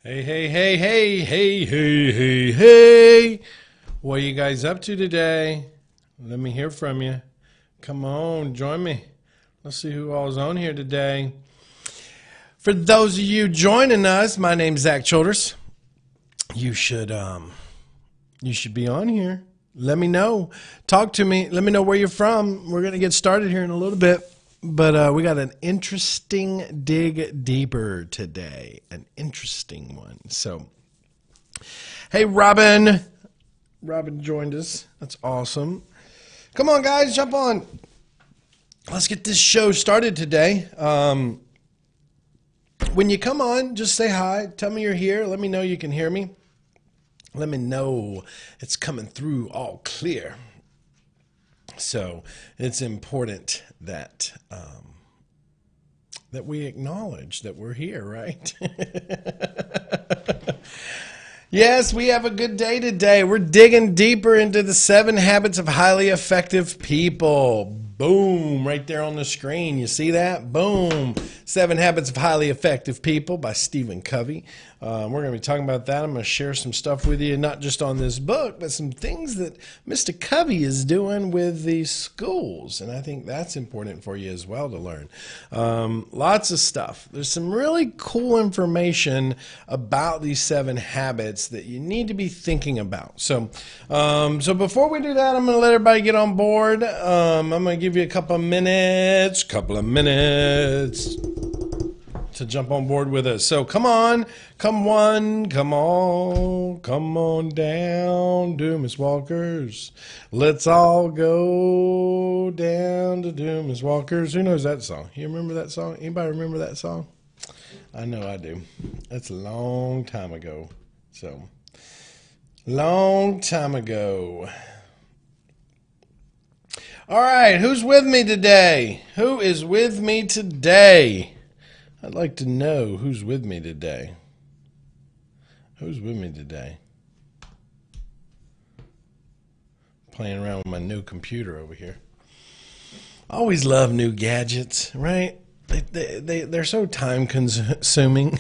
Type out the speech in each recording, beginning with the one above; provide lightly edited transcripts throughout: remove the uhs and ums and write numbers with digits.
Hey, hey, hey, hey, hey, hey, hey, hey. What are you guys up to today? Let me hear from you. Come on, join me. Let's see who all's on here today. For those of you joining us, my name's Zack, Childress. You should be on here. Let me know. Talk to me. Let me know where you're from. We're going to get started here in a little bit. But we got an interesting dig deeper today. An interesting one. So, hey, Robin. Robin joined us. That's awesome. Come on, guys. Jump on. Let's get this show started today. When you come on, just say hi. Tell me you're here. Let me know you can hear me. Let me know it's coming through all clear. So it's important that that we acknowledge that we're here, right? Yes, we have a good day today. We're digging deeper into the 7 habits of highly effective people. Boom, right there on the screen. You see that? Boom. 7 Habits of Highly Effective People by Stephen Covey. We're going to be talking about that. I'm going to share some stuff with you, not just on this book, but some things that Mr. Covey is doing with the schools. And I think that's important for you as well to learn. Lots of stuff. There's some really cool information about these 7 habits that you need to be thinking about. So before we do that, I'm going to let everybody get on board. I'm going to give you a couple of minutes to jump on board with us. So come on down, Doomis Walkers. Let's all go down to Doomis Walkers. Who knows that song? You remember that song? Anybody remember that song? I know I do. That's a long time ago. So, long time ago. All right, who's with me today? Who is with me today? I'd like to know who's with me today. Who's with me today? Playing around with my new computer over here. I always love new gadgets, right? They're so time consuming.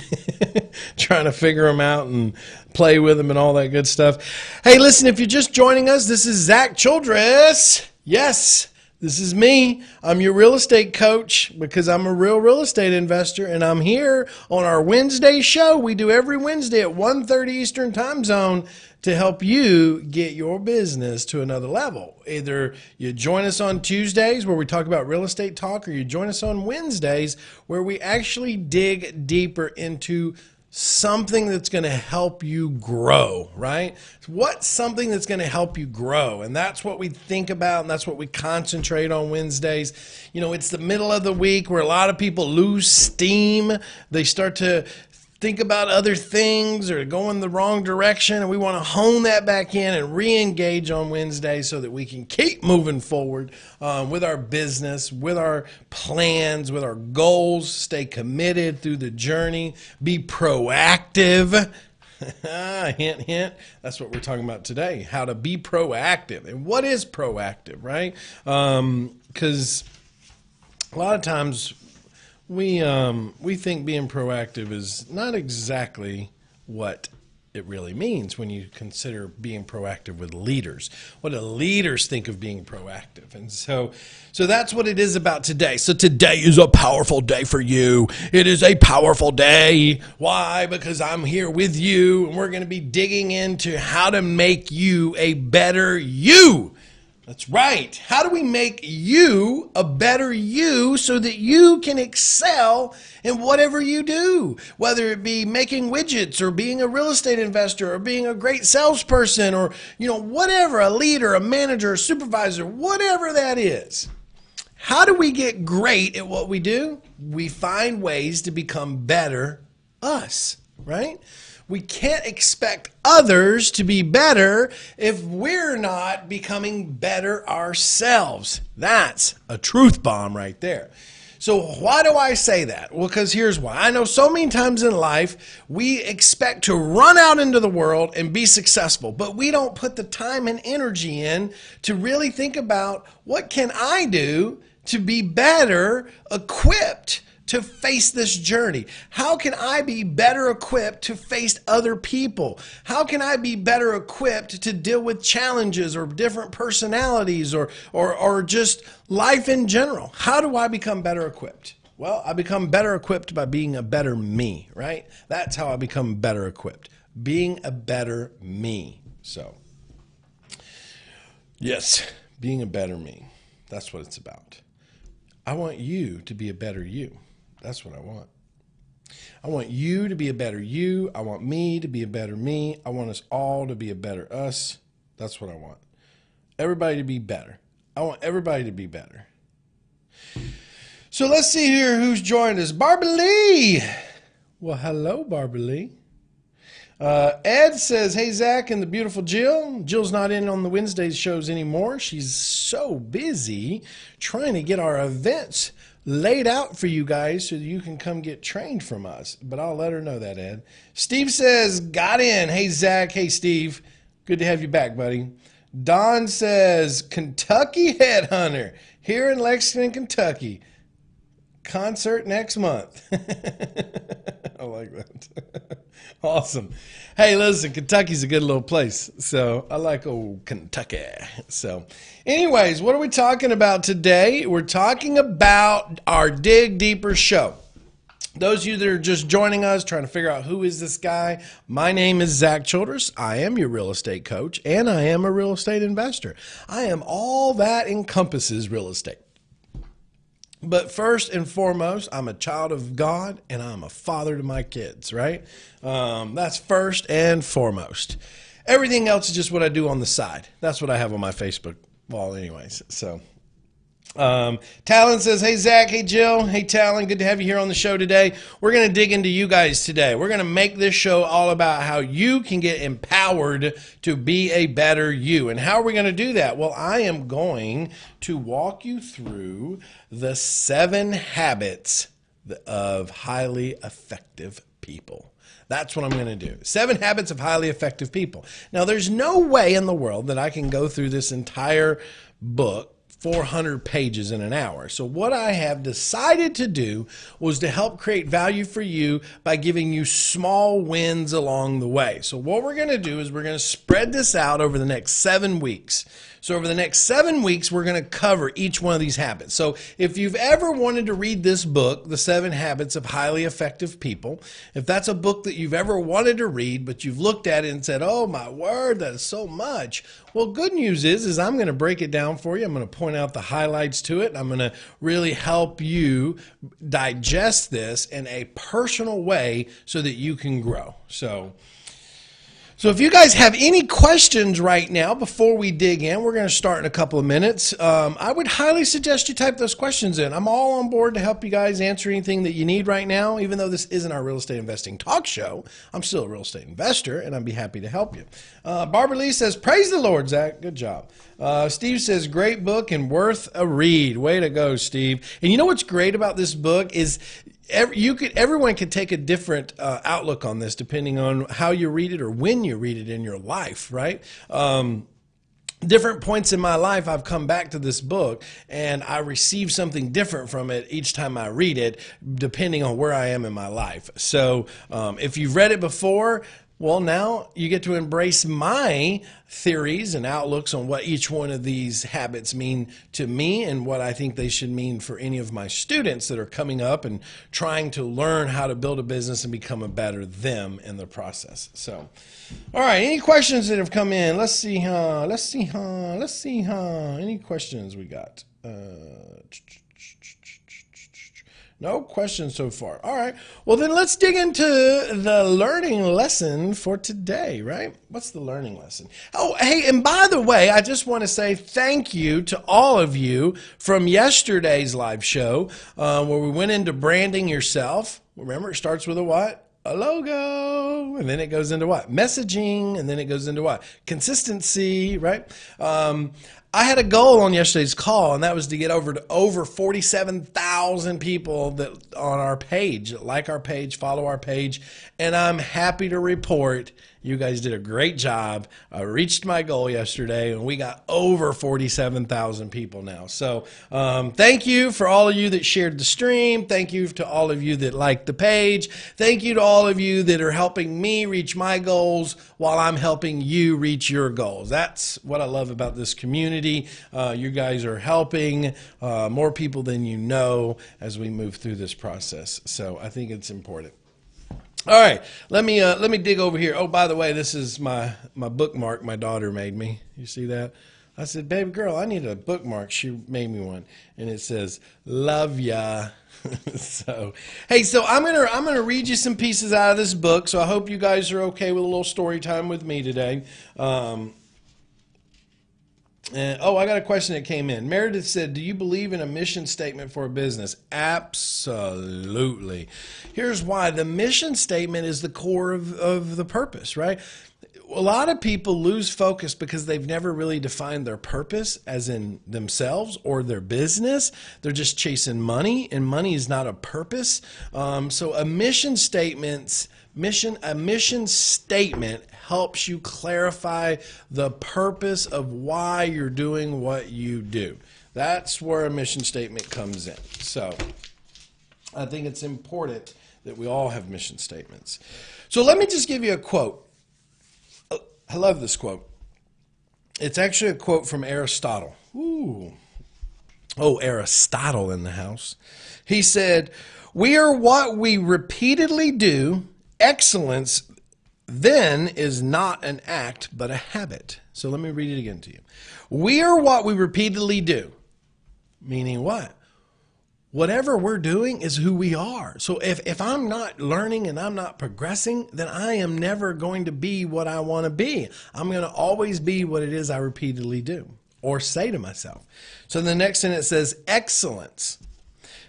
Trying to figure them out and play with them and all that good stuff. Hey, listen, if you're just joining us, this is Zack Childress. Yes, this is me. I'm your real estate coach because I'm a real estate investor, and I'm here on our Wednesday show. We do every Wednesday at 1:30 Eastern Time Zone to help you get your business to another level. Either you join us on Tuesdays where we talk about real estate talk, or you join us on Wednesdays where we actually dig deeper into something that's going to help you grow, right? What's something that's going to help you grow? And that's what we think about, and that's what we concentrate on Wednesdays. You know, it's the middle of the week where a lot of people lose steam. They start to think about other things or go in the wrong direction, and we want to hone that back in and re-engage on Wednesday so that we can keep moving forward with our business, with our plans, with our goals, stay committed through the journey, be proactive. Hint, hint. That's what we're talking about today, how to be proactive. And what is proactive, right? Because a lot of times we think being proactive is not exactly what it really means when you consider being proactive with leaders. What do leaders think of being proactive? And so that's what it is about today. So today is a powerful day for you. It is a powerful day. Why? Because I'm here with you, and we're going to be digging into how to make you a better you. That's right. How do we make you a better you so that you can excel in whatever you do? Whether it be making widgets or being a real estate investor or being a great salesperson or, whatever, a leader, a manager, a supervisor, whatever that is. How do we get great at what we do? We find ways to become better us, right? We can't expect others to be better if we're not becoming better ourselves. That's a truth bomb right there. So why do I say that? Well, because here's why. I know so many times in life we expect to run out into the world and be successful, but we don't put the time and energy in to really think about what can I do to be better equipped to face this journey? How can I be better equipped to face other people? How can I be better equipped to deal with challenges or different personalities or just life in general? How do I become better equipped? Well, I become better equipped by being a better me, right? That's how I become better equipped. Being a better me. So, yes, being a better me. That's what it's about. I want you to be a better you. That's what I want. I want you to be a better you. I want me to be a better me. I want us all to be a better us. That's what I want. Everybody to be better. I want everybody to be better. So let's see here who's joined us. Barbara Lee. Well, hello, Barbara Lee. Ed says, hey, Zach and the beautiful Jill. Jill's not in on the Wednesday shows anymore. She's so busy trying to get our events laid out for you guys so that you can come get trained from us. But I'll let her know that, Ed. Steve says, got in. Hey, Zach. Hey, Steve. Good to have you back, buddy. Don says, Kentucky Headhunter here in Lexington, Kentucky. Concert next month. I like that. Awesome. Hey, listen, Kentucky's a good little place. So I like old Kentucky. So anyways, what are we talking about today? We're talking about our Dig Deeper show. Those of you that are just joining us, trying to figure out who is this guy, my name is Zack Childress. I am your real estate coach, and I am a real estate investor. I am all that encompasses real estate. But first and foremost, I'm a child of God, and I'm a father to my kids, right? That's first and foremost. Everything else is just what I do on the side. That's what I have on my Facebook wall anyways. So, Talon says, hey, Zach. Hey, Jill. Hey, Talon. Good to have you here on the show today. We're going to dig into you guys today. We're going to make this show all about how you can get empowered to be a better you. And how are we going to do that? Well, I am going to walk you through the 7 habits of highly effective people. That's what I'm going to do. 7 habits of highly effective people. Now, there's no way in the world that I can go through this entire book, 400 pages in an hour. So what I have decided to do was to help create value for you by giving you small wins along the way. So what we're going to do is we're going to spread this out over the next 7 weeks. So over the next 7 weeks, we're going to cover each one of these habits. So if you've ever wanted to read this book, The 7 Habits of Highly Effective People, if that's a book that you've ever wanted to read, but you've looked at it and said, oh my word, that is so much. Well, good news is I'm going to break it down for you. I'm going to point out the highlights to it. I'm going to really help you digest this in a personal way so that you can grow. So if you guys have any questions right now before we dig in, we're going to start in a couple of minutes. I would highly suggest you type those questions in. I'm all on board to help you guys answer anything that you need right now. Even though this isn't our real estate investing talk show, I'm still a real estate investor, and I'd be happy to help you. Barbara Lee says, praise the Lord, Zach. Good job. Steve says, great book and worth a read. Way to go, Steve. And you know what's great about this book is everyone can take a different outlook on this depending on how you read it or when you read it in your life, right? Different points in my life, I've come back to this book and I receive something different from it each time I read it, depending on where I am in my life. So if you've read it before, well, now you get to embrace my theories and outlooks on what each one of these habits mean to me and what I think they should mean for any of my students that are coming up and trying to learn how to build a business and become a better them in the process. So, all right, any questions that have come in? Let's see. Any questions we got? No questions so far. All right. Well, then let's dig into the learning lesson for today, right? What's the learning lesson? Oh, hey, and by the way, I just want to say thank you to all of you from yesterday's live show where we went into branding yourself. Remember, it starts with a what? A logo, and then it goes into what? Messaging, and then it goes into what? Consistency, right? I had a goal on yesterday's call, and that was to get over 47,000 people that on our page, like our page, follow our page, and I'm happy to report you guys did a great job. I reached my goal yesterday, and we got over 47,000 people now. So thank you for all of you that shared the stream. Thank you to all of you that liked the page. Thank you to all of you that are helping me reach my goals while I'm helping you reach your goals. That's what I love about this community. You guys are helping more people than you know as we move through this process. So I think it's important. All right, let me dig over here. Oh, by the way, this is my bookmark my daughter made me. You see that? I said, baby girl, I need a bookmark. She made me one, and it says, love ya. So, hey, so I'm gonna read you some pieces out of this book. So I hope you guys are okay with a little story time with me today. I got a question that came in. Meredith said, do you believe in a mission statement for a business? Absolutely. Here's why. The mission statement is the core of the purpose, right? A lot of people lose focus because they've never really defined their purpose as in themselves or their business. They're just chasing money, and money is not a purpose. So a mission statement helps you clarify the purpose of why you're doing what you do. That's where a mission statement comes in. So I think it's important that we all have mission statements. So let me just give you a quote. I love this quote. It's actually a quote from Aristotle. Ooh. Oh, Aristotle in the house. He said, we are what we repeatedly do. Excellence then is not an act, but a habit. So let me read it again to you. We are what we repeatedly do. Meaning what? Whatever we're doing is who we are. So if I'm not learning and I'm not progressing, then I am never going to be what I want to be. I'm going to always be what it is I repeatedly do or say to myself. So the next sentence says, excellence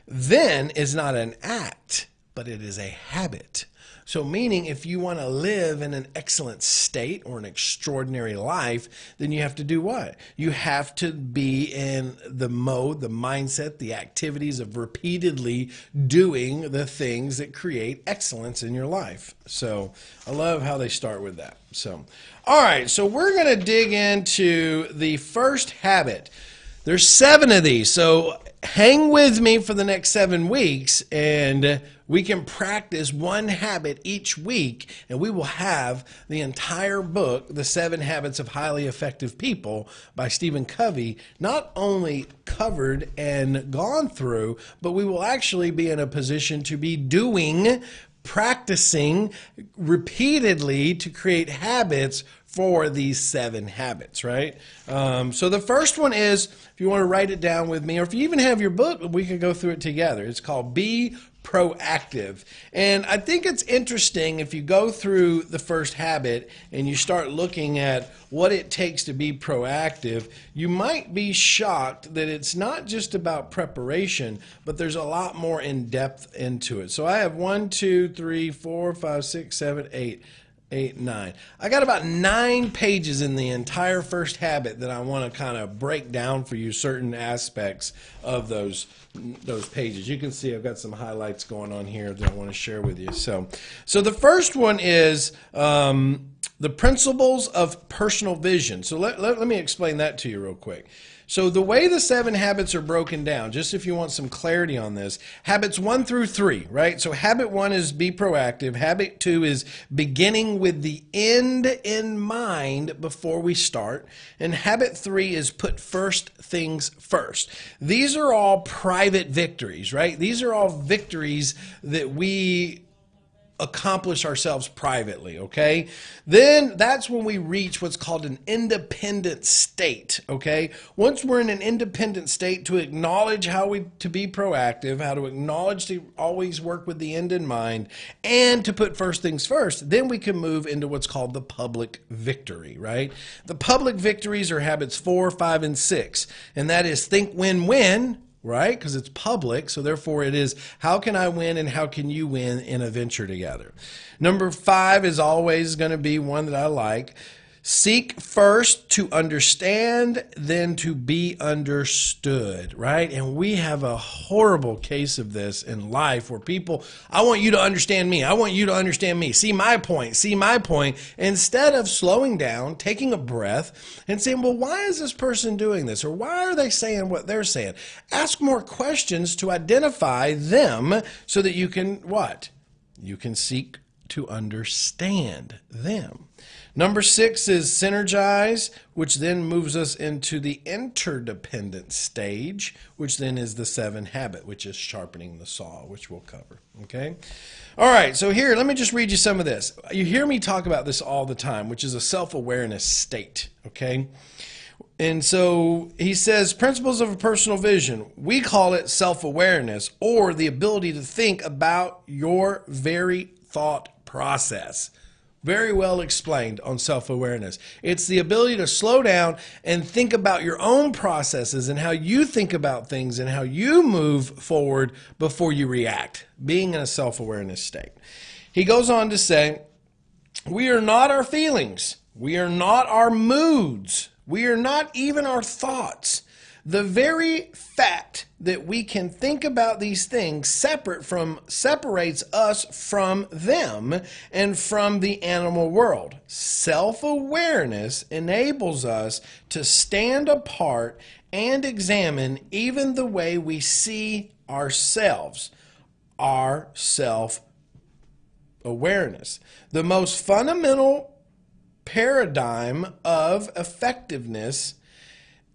then is not an act, but it is a habit. So meaning if you want to live in an excellent state or an extraordinary life, then you have to do what? You have to be in the mode, the mindset, the activities of repeatedly doing the things that create excellence in your life. So I love how they start with that. So, all right, so we're going to dig into the first habit. There's 7 of these, so hang with me for the next 7 weeks, and we can practice one habit each week, and we will have the entire book, The 7 Habits of Highly Effective People by Stephen Covey, not only covered and gone through, but we will actually be in a position to be practicing repeatedly to create habits for these 7 habits, right? So the first one is, if you want to write it down with me, or if you even have your book, we can go through it together. It's called Be Proactive. And I think it's interesting if you go through the first habit and you start looking at what it takes to be proactive, you might be shocked that it's not just about preparation, but there's a lot more in depth into it. So I have 1, 2, 3, 4, 5, 6, 7, 8, 9. I got about 9 pages in the entire first habit that I want to kind of break down for you certain aspects of those pages. You can see I've got some highlights going on here that I want to share with you. So the first one is the principles of personal vision. So let me explain that to you real quick. So the way the 7 habits are broken down, just if you want some clarity on this, habits 1 through 3, right? So habit 1 is be proactive. Habit 2 is beginning with the end in mind before we start. And habit 3 is put first things first. These are all private victories, right? These are all victories that we accomplish ourselves privately, okay? Then that's when we reach what's called an independent state, okay? Once we're in an independent state, to acknowledge to be proactive, how to acknowledge to always work with the end in mind, and to put first things first, then we can move into what's called the public victory, right? The public victories are habits 4, 5, and 6, and that is think, win, right? Because it's public, so therefore it is how can I win and how can you win in a venture together. Number 5 is always going to be one that I like. Seek first to understand, then to be understood, right? And we have a horrible case of this in life where people, I want you to understand me. I want you to understand me. See my point. See my point. Instead of slowing down, taking a breath and saying, well, why is this person doing this? Or why are they saying what they're saying? Ask more questions to identify them so that you can what? You can seek to understand them. Number 6 is synergize, which then moves us into the interdependent stage, which then is the 7 habit, which is sharpening the saw, which we'll cover. Okay. All right. So here, let me just read you some of this. You hear me talk about this all the time, which is a self-awareness state. Okay. And so he says, principles of a personal vision. We call it self-awareness, or the ability to think about your very thought process. Very well explained on self-awareness. It's the ability to slow down and think about your own processes and how you think about things and how you move forward before you react, being in a self-awareness state. He goes on to say, we are not our feelings. We are not our moods. We are not even our thoughts. The very fact that we can think about these things separates us from them and from the animal world. Self-awareness enables us to stand apart and examine even the way we see ourselves, our self-awareness. The most fundamental paradigm of effectiveness.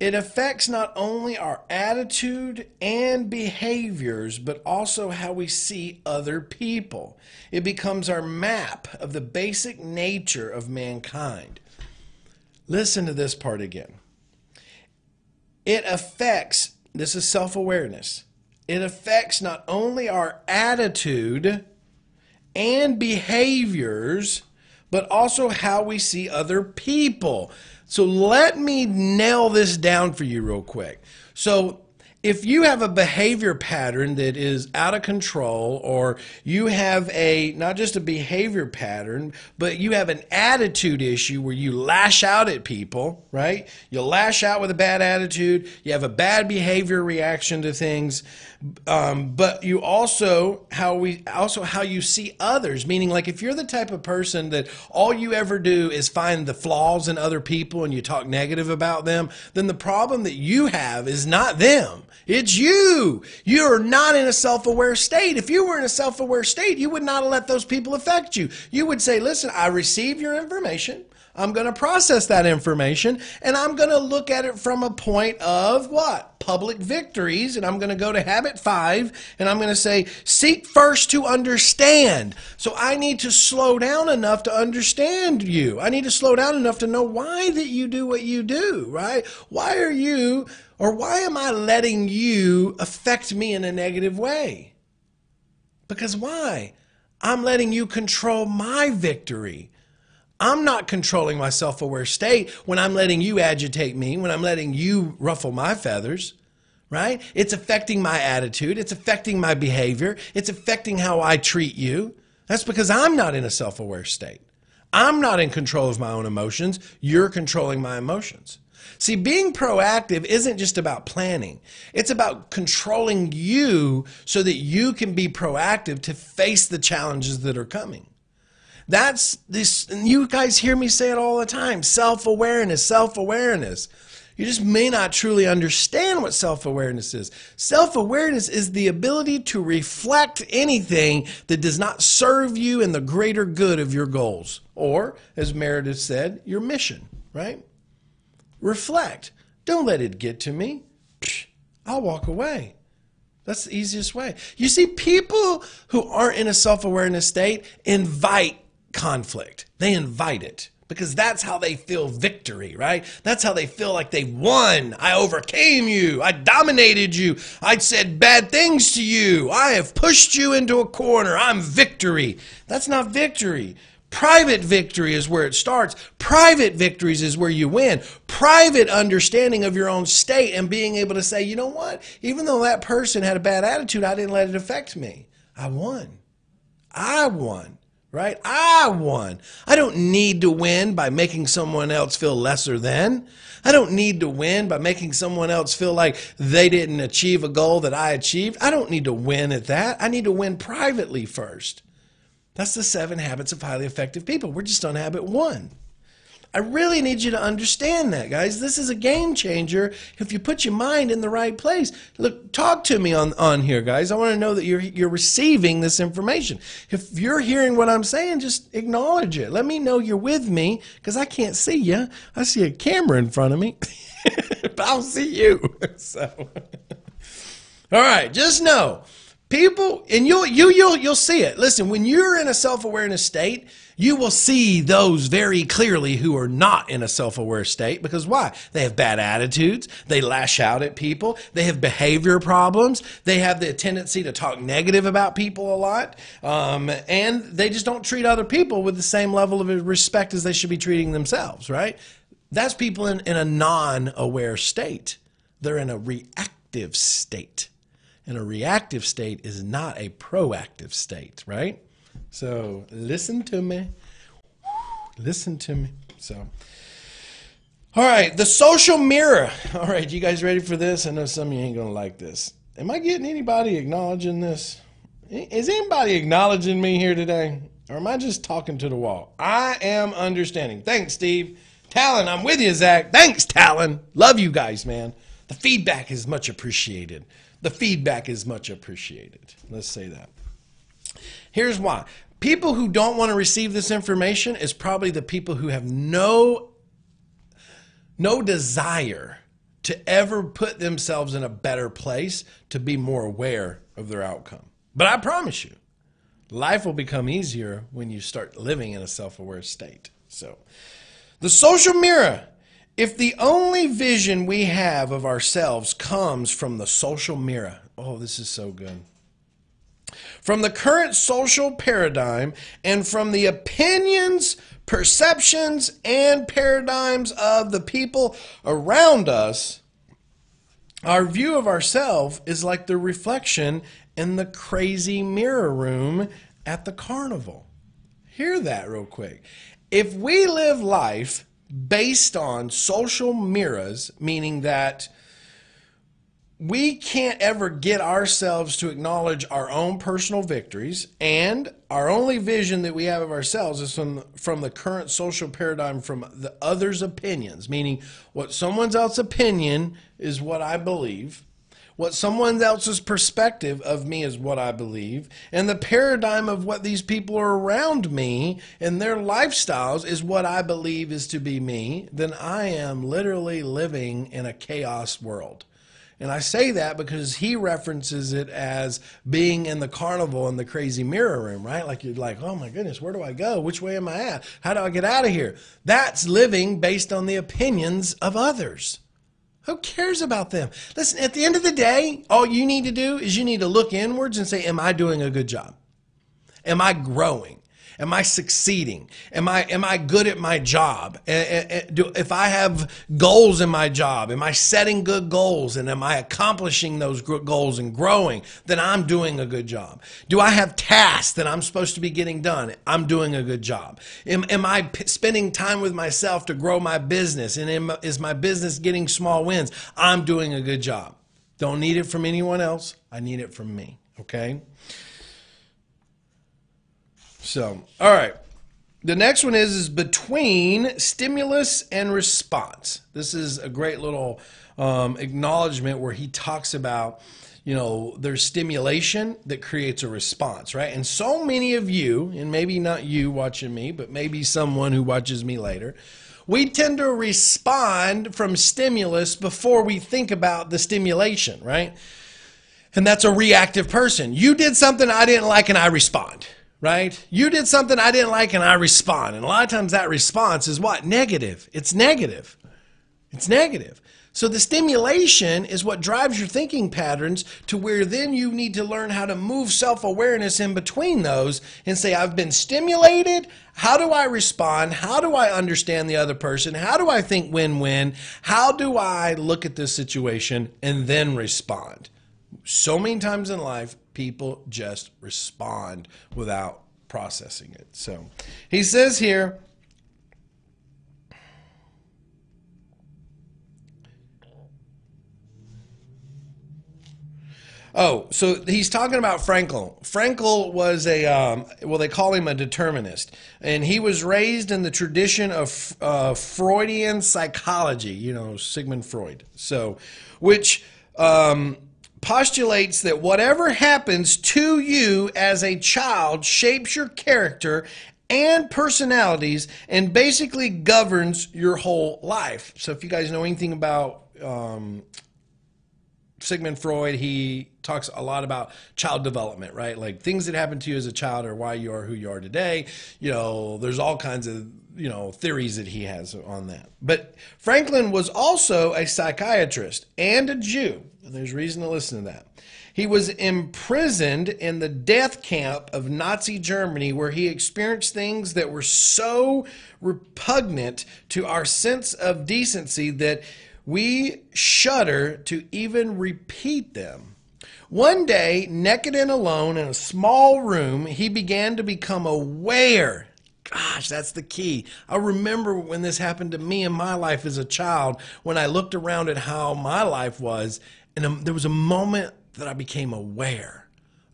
It affects not only our attitude and behaviors, but also how we see other people. It becomes our map of the basic nature of mankind. Listen to this part again. It affects, this is self-awareness, it affects not only our attitude and behaviors, but also how we see other people. So let me nail this down for you real quick. So if you have a behavior pattern that is out of control, or you have not just a behavior pattern, but you have an attitude issue where you lash out at people, right? You lash out with a bad attitude. You have a bad behavior reaction to things. But you also how you see others, meaning like if you're the type of person that all you ever do is find the flaws in other people and you talk negative about them, then the problem that you have is not them. It's you. You're not in a self-aware state. If you were in a self-aware state, you would not let those people affect you. You would say, listen, I receive your information. I'm going to process that information, and I'm going to look at it from a point of what? Public victories. And I'm going to go to habit 5, and I'm going to say, seek first to understand. So I need to slow down enough to understand you. I need to slow down enough to know why that you do what you do, right? Why are you, or why am I letting you affect me in a negative way? Because why? I'm letting you control my victory. I'm not controlling my self-aware state when I'm letting you agitate me, when I'm letting you ruffle my feathers, right? It's affecting my attitude. It's affecting my behavior. It's affecting how I treat you. That's because I'm not in a self-aware state. I'm not in control of my own emotions. You're controlling my emotions. See, being proactive isn't just about planning. It's about controlling you so that you can be proactive to face the challenges that are coming. That's this, and you guys hear me say it all the time, self-awareness, self-awareness. You just may not truly understand what self-awareness is. Self-awareness is the ability to reflect anything that does not serve you in the greater good of your goals. Or, as Meredith said, your mission, right? Reflect. Don't let it get to me. I'll walk away. That's the easiest way. You see, people who aren't in a self-awareness state invite conflict. They invite it because that's how they feel victory, right? That's how they feel like they won. I overcame you. I dominated you. I said bad things to you. I have pushed you into a corner. I'm victory. That's not victory. Private victory is where it starts. Private victories is where you win. Private understanding of your own state and being able to say, you know what? Even though that person had a bad attitude, I didn't let it affect me. I won. I won. right? I won. I don't need to win by making someone else feel lesser than. I don't need to win by making someone else feel like they didn't achieve a goal that I achieved. I don't need to win at that. I need to win privately first. That's the 7 habits of highly effective people. We're just on habit 1. I really need you to understand that, guys. This is a game changer if you put your mind in the right place. Look, talk to me on here, guys. I want to know that you're receiving this information. If you're hearing what I'm saying, just acknowledge it. Let me know you're with me, because I can't see you. I see a camera in front of me, but I'll see you. So, all right, just know, people, and you'll see it. Listen, when you're in a self-awareness state, you will see those very clearly who are not in a self-aware state. Because why? They have bad attitudes. They lash out at people. They have behavior problems. They have the tendency to talk negative about people a lot. And they just don't treat other people with the same level of respect as they should be treating themselves, right? That's people in a non-aware state. They're in a reactive state. And a reactive state is not a proactive state, right? So listen to me. Listen to me. So, all right, the social mirror. All right, you guys ready for this? I know some of you ain't going to like this. Am I getting anybody acknowledging this? Is anybody acknowledging me here today? Or am I just talking to the wall? I am understanding. Thanks, Steve. Talon, I'm with you, Zach. Thanks, Talon. Love you guys, man. The feedback is much appreciated. The feedback is much appreciated. Let's say that. Here's why. People who don't want to receive this information is probably the people who have no desire to ever put themselves in a better place to be more aware of their outcome. But I promise you, life will become easier when you start living in a self-aware state. So, the social mirror. If the only vision we have of ourselves comes from the social mirror, oh, this is so good. From the current social paradigm and from the opinions, perceptions, and paradigms of the people around us, our view of ourselves is like the reflection in the crazy mirror room at the carnival. Hear that real quick. If we live life based on social mirrors, meaning that we can't ever get ourselves to acknowledge our own personal victories, and our only vision that we have of ourselves is from the current social paradigm, from the other's opinions, meaning what someone else's opinion is what I believe, what someone else's perspective of me is what I believe, and the paradigm of what these people are around me and their lifestyles is what I believe is to be me, then I am literally living in a chaos world. And I say that because he references it as being in the carnival in the crazy mirror room, right? Like you're like, oh my goodness, where do I go? Which way am I at? How do I get out of here? That's living based on the opinions of others. Who cares about them? Listen, at the end of the day, all you need to do is you need to look inwards and say, am I doing a good job? Am I growing? Am I succeeding? Am I good at my job? If I have goals in my job, am I setting good goals and am I accomplishing those goals and growing? Then I'm doing a good job. Do I have tasks that I'm supposed to be getting done? I'm doing a good job. Am I spending time with myself to grow my business? And is my business getting small wins? I'm doing a good job. Don't need it from anyone else. I need it from me. Okay? So, all right. The next one is between stimulus and response. This is a great little acknowledgement where he talks about, there's stimulation that creates a response, right? And so many of you, and maybe not you watching me, but maybe someone who watches me later, we tend to respond from stimulus before we think about the stimulation, right? And that's a reactive person. You did something I didn't like and I respond. Right? You did something I didn't like and I respond. And a lot of times that response is what? Negative. It's negative. It's negative. So the stimulation is what drives your thinking patterns to where then you need to learn how to move self-awareness in between those and say, I've been stimulated. How do I respond? How do I understand the other person? How do I think win-win? How do I look at this situation and then respond? So many times in life, people just respond without processing it. So he says here, oh, so he's talking about Frankl. Frankl was well, they call him a determinist. And he was raised in the tradition of Freudian psychology, Sigmund Freud. So, which postulates that whatever happens to you as a child shapes your character and personalities and basically governs your whole life. So if you guys know anything about Sigmund Freud, he talks a lot about child development, right? Like things that happen to you as a child are why you are who you are today. There's all kinds of, theories that he has on that. But Franklin was also a psychiatrist and a Jew. And there's reason to listen to that. He was imprisoned in the death camp of Nazi Germany, where he experienced things that were so repugnant to our sense of decency that we shudder to even repeat them. One day, naked and alone in a small room, he began to become aware. Gosh, that's the key. I remember when this happened to me in my life as a child, when I looked around at how my life was, and there was a moment that I became aware.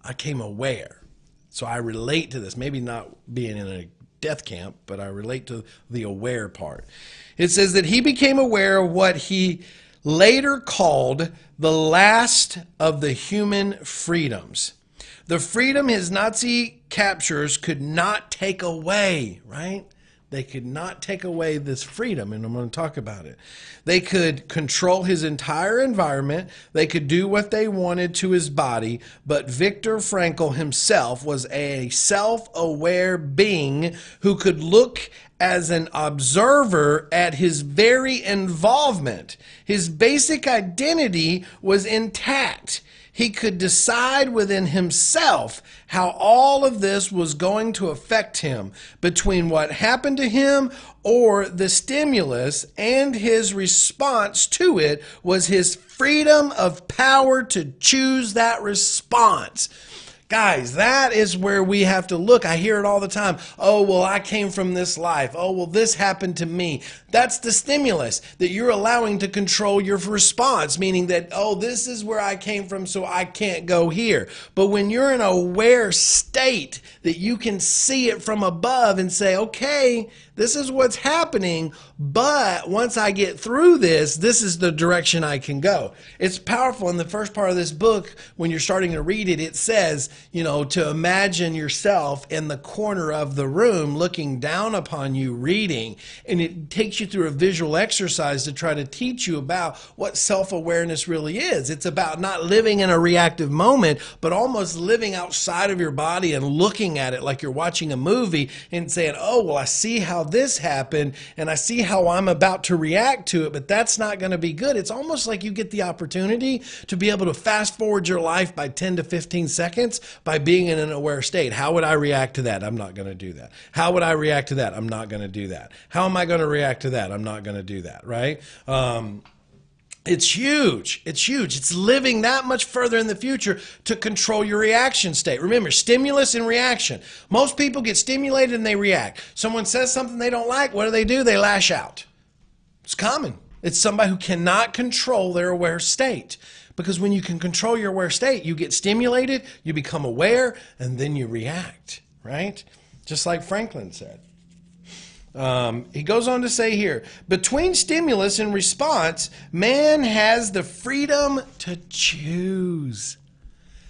I came aware. So I relate to this, maybe not being in a death camp, but I relate to the aware part. It says that he became aware of what he later called the last of the human freedoms. The freedom his Nazi captors could not take away, right? They could not take away this freedom, and I'm going to talk about it. They could control his entire environment. They could do what they wanted to his body, but Viktor Frankl himself was a self-aware being who could look as an observer at his very involvement. His basic identity was intact. He could decide within himself how all of this was going to affect him between what happened to him or the stimulus, and his response to it was his freedom of power to choose that response. Guys, that is where we have to look. I hear it all the time. Oh, well, I came from this life. Oh, well, this happened to me. That's the stimulus that you're allowing to control your response, meaning that, oh, this is where I came from, so I can't go here. But when you're in an aware state that you can see it from above and say, okay, this is what's happening, but once I get through this, this is the direction I can go. It's powerful. In the first part of this book, when you're starting to read it, it says, to imagine yourself in the corner of the room looking down upon you reading. And it takes you through a visual exercise to try to teach you about what self-awareness really is. It's about not living in a reactive moment, but almost living outside of your body and looking at it like you're watching a movie and saying, oh, well, I see how this happened and I see how I'm about to react to it, but that's not going to be good. It's almost like you get the opportunity to be able to fast forward your life by 10 to 15 seconds by being in an aware state. How would I react to that? I'm not going to do that. How would I react to that? I'm not going to do that. How am I going to react to that? I'm not going to do that, right? It's huge. It's huge. It's living that much further in the future to control your reaction state. Remember, stimulus and reaction. Most people get stimulated and they react. Someone says something they don't like. What do? They lash out. It's common. It's somebody who cannot control their aware state. Because when you can control your aware state, you get stimulated, you become aware, and then you react, right? Just like Franklin said. He goes on to say here, between stimulus and response, man has the freedom to choose.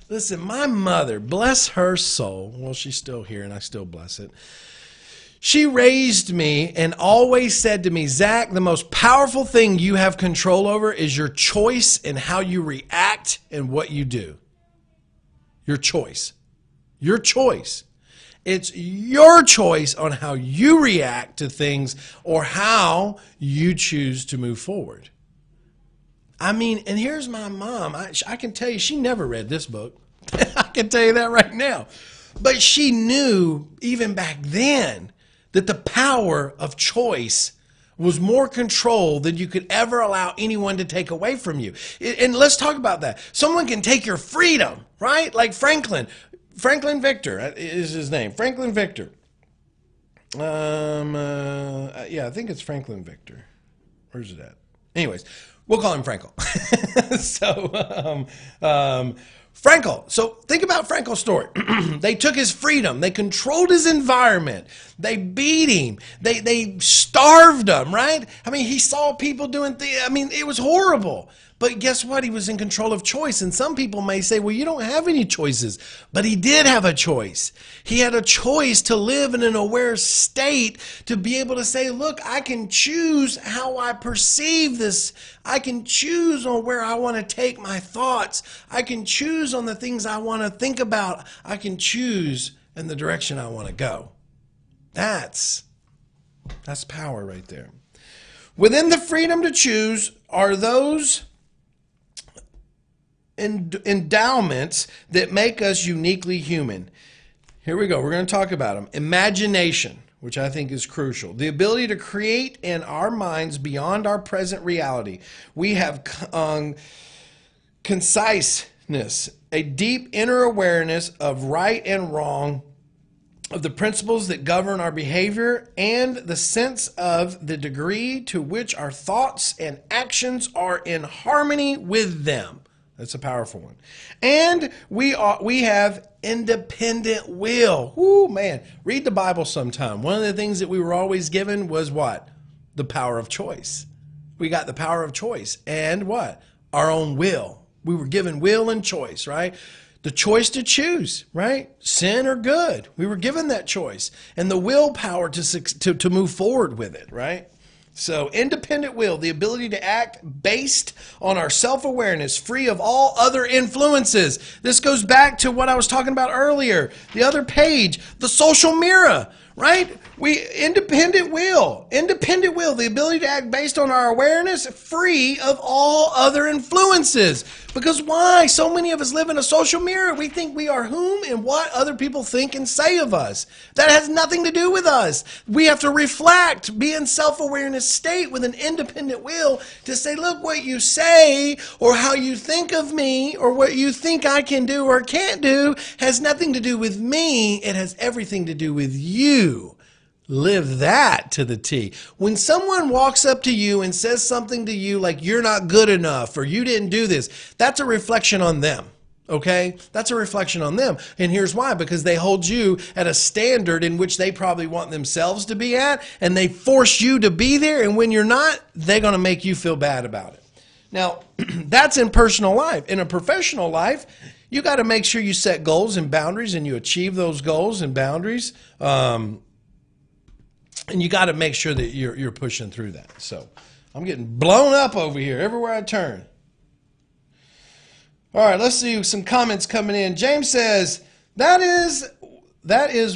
Listen, my mother, bless her soul, well, she's still here and I still bless it. She raised me and always said to me, Zach, the most powerful thing you have control over is your choice and how you react and what you do. Your choice. Your choice. It's your choice on how you react to things or how you choose to move forward. I mean, and here's my mom. I can tell you she never read this book. I can tell you that right now. But she knew even back then that the power of choice was more control than you could ever allow anyone to take away from you. And let's talk about that. Someone can take your freedom, right? Like Franklin. Franklin Victor is his name. Franklin Victor. Yeah, I think it's Franklin Victor. Where's it at? Anyways, we'll call him Frankel. Frankel. So think about Frankel's story. They took his freedom. They controlled his environment. They beat him. They starved him, right? I mean, he saw people doing things. I mean, it was horrible. But guess what? He was in control of choice. And some people may say, well, you don't have any choices. But he did have a choice. He had a choice to live in an aware state, to be able to say, look, I can choose how I perceive this. I can choose on where I want to take my thoughts. I can choose on the things I want to think about. I can choose in the direction I want to go. That's power right there. Within the freedom to choose are those endowments that make us uniquely human. Here we go. We're going to talk about them. Imagination, which I think is crucial. The ability to create in our minds beyond our present reality. We have conciseness, a deep inner awareness of right and wrong, of the principles that govern our behavior, and the sense of the degree to which our thoughts and actions are in harmony with them. That's a powerful one. And we have independent will. Whoo, man. Read the Bible sometime. One of the things that we were always given was what? The power of choice. We got the power of choice. And what? Our own will. We were given will and choice, right? The choice to choose, right? Sin or good. We were given that choice. And the willpower to move forward with it, right? So independent will, the ability to act based on our self-awareness, free of all other influences. This goes back to what I was talking about earlier. The other page, the social mirror, right? Independent will, the ability to act based on our awareness, free of all other influences. Because why? So many of us live in a social mirror. We think we are whom and what other people think and say of us. That has nothing to do with us. We have to reflect, be in self-awareness state with an independent will to say, look, what you say or how you think of me or what you think I can do or can't do has nothing to do with me. It has everything to do with you. Live that to the T. When someone walks up to you and says something to you like you're not good enough or you didn't do this, that's a reflection on them. Okay? That's a reflection on them. And here's why. Because they hold you at a standard in which they probably want themselves to be at, and they force you to be there, and when you're not, they're going to make you feel bad about it. Now, that's in personal life. In a professional life, you got to make sure you set goals and boundaries and you achieve those goals and boundaries. And you got to make sure that you're pushing through that. So I'm getting blown up over here everywhere I turn. All right, let's see some comments coming in. James says, that is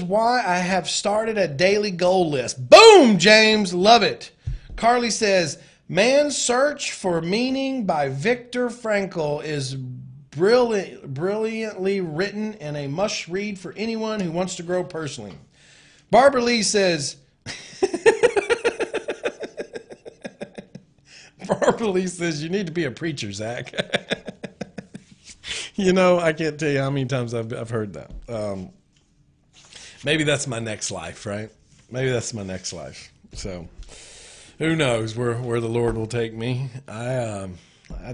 why I have started a daily goal list. Boom, James. Love it. Carly says, Man's Search for Meaning by Viktor Frankl is brilliantly written and a must read for anyone who wants to grow personally. Barbara Lee says, Barbara Lee says, you need to be a preacher, Zach. You know, I can't tell you how many times I've heard that. Maybe that's my next life, right? Maybe that's my next life. So who knows where the Lord will take me. I'm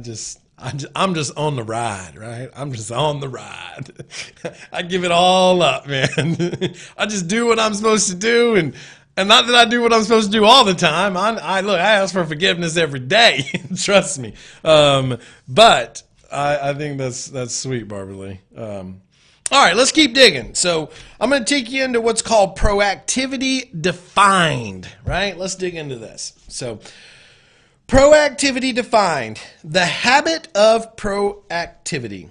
just on the ride, right? I'm just on the ride. I give it all up, man. I just do what I'm supposed to do, and not that I do what I'm supposed to do all the time. I ask for forgiveness every day. Trust me. But I think that's sweet, Barbara Lee. All right, let's keep digging. So I'm going to take you into what's called proactivity defined, right? Let's dig into this. So proactivity defined, the habit of proactivity,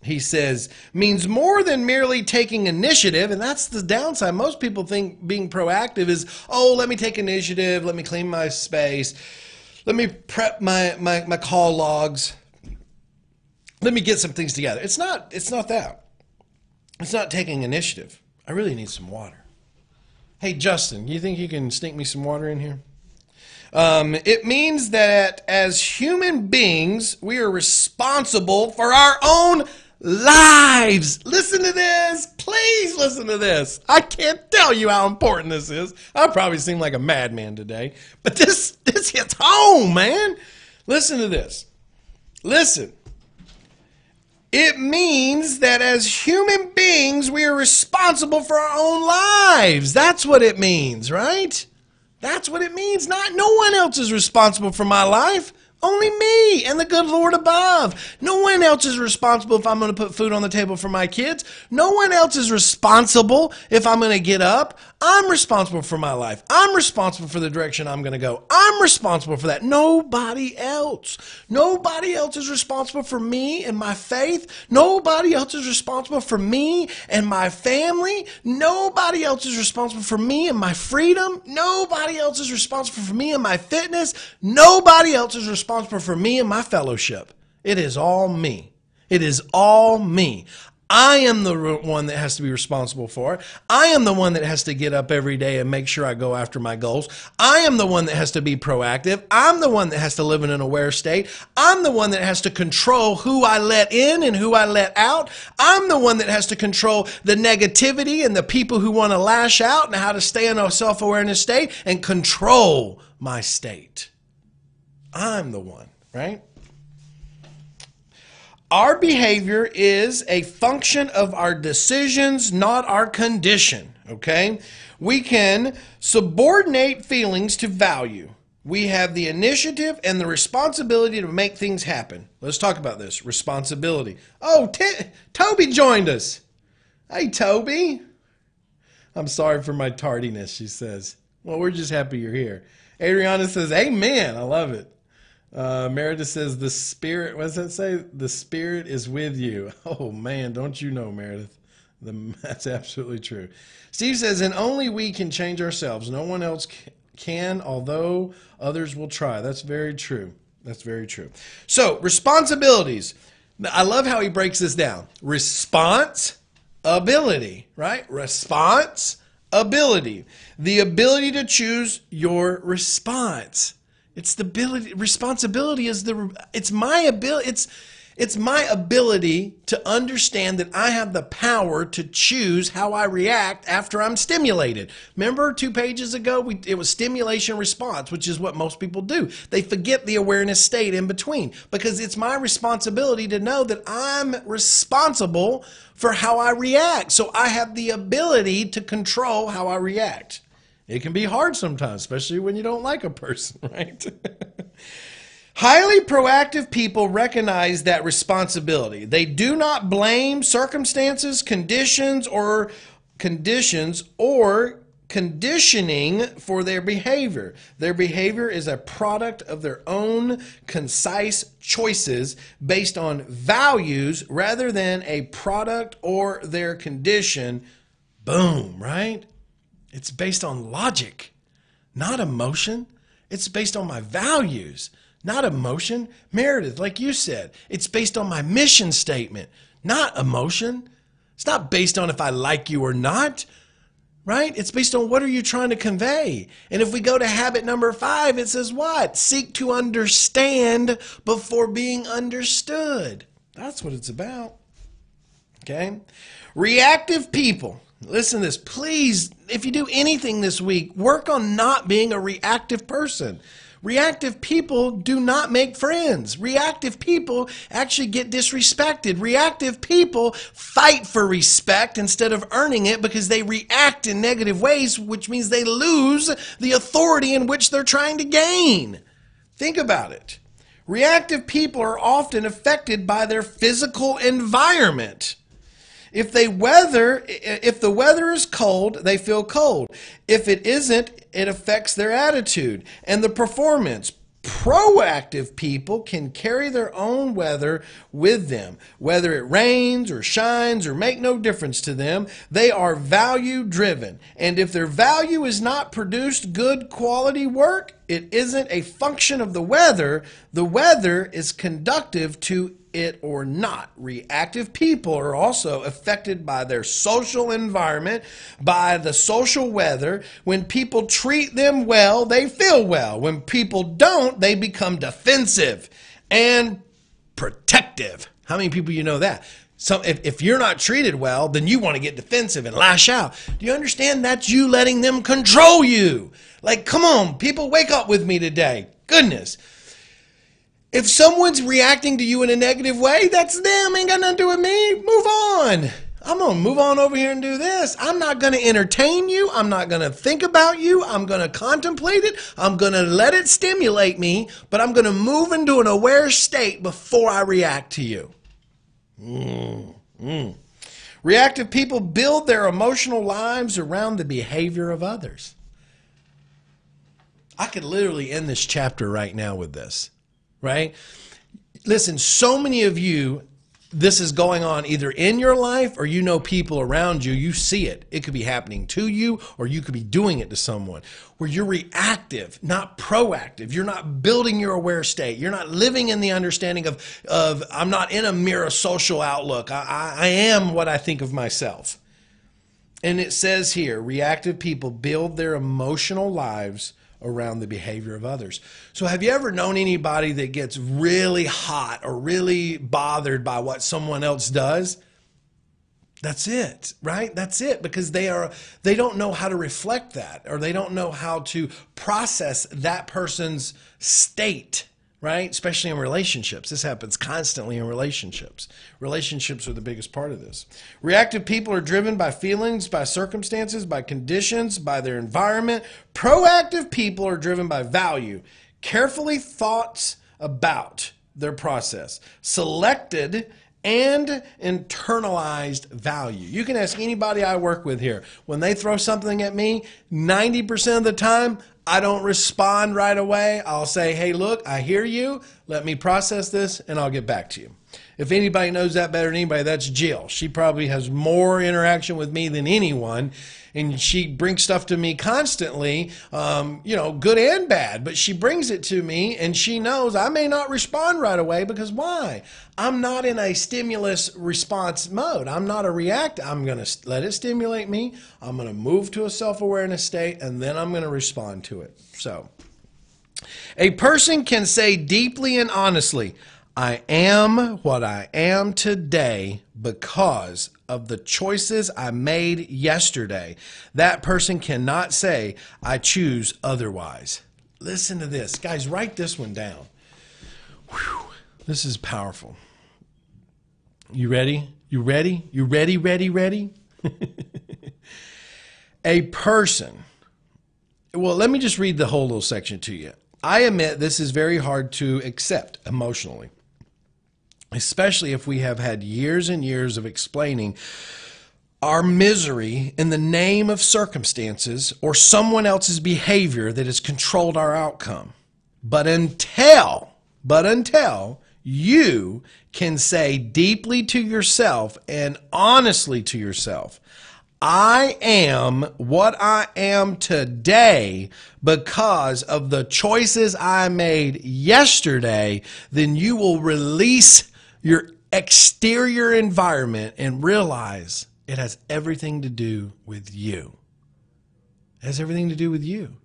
he says, means more than merely taking initiative. And that's the downside. Most people think being proactive is, oh, let me take initiative. Let me clean my space. Let me prep my call logs. Let me get some things together. It's not that. It's not taking initiative. I really need some water. Hey, Justin, you think you can sneak me some water in here? It means that as human beings, we are responsible for our own lives. Listen to this. Please listen to this. I can't tell you how important this is. I probably seem like a madman today, but this hits home, man. Listen to this. Listen. It means that as human beings, we are responsible for our own lives. That's what it means, right? That's what it means. No one else is responsible for my life. Only me and the good Lord above. No one else is responsible if I'm going to put food on the table for my kids. No one else is responsible if I'm going to get up. I'm responsible for my life. I'm responsible for the direction I'm going to go. I'm responsible for that. Nobody else. Nobody else is responsible for me and my faith. Nobody else is responsible for me and my family. Nobody else is responsible for me and my freedom. Nobody else is responsible for me and my fitness. Nobody else is responsible for me and my fellowship. It is all me. It is all me. I am the one that has to be responsible for it. I am the one that has to get up every day and make sure I go after my goals. I am the one that has to be proactive. I'm the one that has to live in an aware state. I'm the one that has to control who I let in and who I let out. I'm the one that has to control the negativity and the people who want to lash out and how to stay in a self-awareness state and control my state. I'm the one, right? Our behavior is a function of our decisions, not our condition, okay? We can subordinate feelings to value. We have the initiative and the responsibility to make things happen. Let's talk about this, responsibility. Oh, Toby joined us. Hey, Toby. I'm sorry for my tardiness, she says. Well, we're just happy you're here. Adriana says, amen. I love it. Meredith says, the spirit, what does that say? The spirit is with you. Oh, man, don't you know, Meredith? That's absolutely true. Steve says, and only we can change ourselves. No one else can, although others will try. That's very true. That's very true. So, responsibilities. I love how he breaks this down. Response, ability, right? Response, ability. The ability to choose your response. It's the ability, responsibility is it's my ability, it's my ability to understand that I have the power to choose how I react after I'm stimulated. Remember 2 pages ago, it was stimulation response, which is what most people do. They forget the awareness state in between because it's my responsibility to know that I'm responsible for how I react. So I have the ability to control how I react. It can be hard sometimes, especially when you don't like a person, right? Highly proactive people recognize that responsibility. They do not blame circumstances, conditions, or conditioning for their behavior. Their behavior is a product of their own concise choices based on values rather than a product or their condition. Boom, right? It's based on logic, not emotion. It's based on my values, not emotion. Meredith, like you said, it's based on my mission statement, not emotion. It's not based on if I like you or not, right? It's based on what are you trying to convey. And if we go to habit number 5, it says what? Seek to understand before being understood. That's what it's about, okay? Reactive people. Listen to this. Please, if you do anything this week, work on not being a reactive person. Reactive people do not make friends. Reactive people actually get disrespected. Reactive people fight for respect instead of earning it because they react in negative ways, which means they lose the authority in which they're trying to gain. Think about it. Reactive people are often affected by their physical environment. If the weather is cold, they feel cold. If it isn't, it affects their attitude and the performance. Proactive people can carry their own weather with them. Whether it rains or shines or make no difference to them, they are value driven. And if their value is not produced good quality work, it isn't a function of the weather. The weather is conducive to it or not. Reactive people are also affected by their social environment, by the social weather. When people treat them well, they feel well. When people don't, they become defensive and protective. How many people you know that? If you're not treated well, then you want to get defensive and lash out. Do you understand? That's you letting them control you. Like, come on, people, wake up with me today. Goodness. If someone's reacting to you in a negative way, that's them. Ain't got nothing to do with me. Move on. I'm going to move on over here and do this. I'm not going to entertain you. I'm not going to think about you. I'm going to contemplate it. I'm going to let it stimulate me, but I'm going to move into an aware state before I react to you. Reactive people build their emotional lives around the behavior of others. I could literally end this chapter right now with this, right? Listen, so many of you, this is going on either in your life or you know people around you. You see it. It could be happening to you or you could be doing it to someone where you're reactive, not proactive. You're not building your aware state. You're not living in the understanding of I'm not in a mirror social outlook. I am what I think of myself. And it says here, reactive people build their emotional lives around the behavior of others. So have you ever known anybody that gets really hot or really bothered by what someone else does? That's it, right? That's it, because they don't know how to reflect that, or they don't know how to process that person's state, right? Especially in relationships. This happens constantly in relationships. Relationships are the biggest part of this. Reactive people are driven by feelings, by circumstances, by conditions, by their environment. Proactive people are driven by value, carefully thoughts about their process, selected and internalized value. You can ask anybody I work with here. When they throw something at me, 90% of the time, I don't respond right away. I'll say, hey, look, I hear you. Let me process this, and I'll get back to you. If anybody knows that better than anybody, that's Jill. She probably has more interaction with me than anyone, and she brings stuff to me constantly, good and bad. But she brings it to me, and she knows I may not respond right away because why? I'm not in a stimulus response mode. I'm not a react. I'm going to let it stimulate me. I'm going to move to a self-awareness state, and then I'm going to respond to it. So, a person can say deeply and honestly, I am what I am today because of the choices I made yesterday. That person cannot say, I choose otherwise. Listen to this. Guys, write this one down. Whew. This is powerful. You ready? You ready? You ready, ready, ready? A person. Well, let me just read the whole little section to you. I admit this is very hard to accept emotionally, especially if we have had years and years of explaining our misery in the name of circumstances or someone else's behavior that has controlled our outcome. But until you can say deeply to yourself and honestly to yourself, I am what I am today because of the choices I made yesterday, then you will release your exterior environment and realize it has everything to do with you. It has everything to do with you.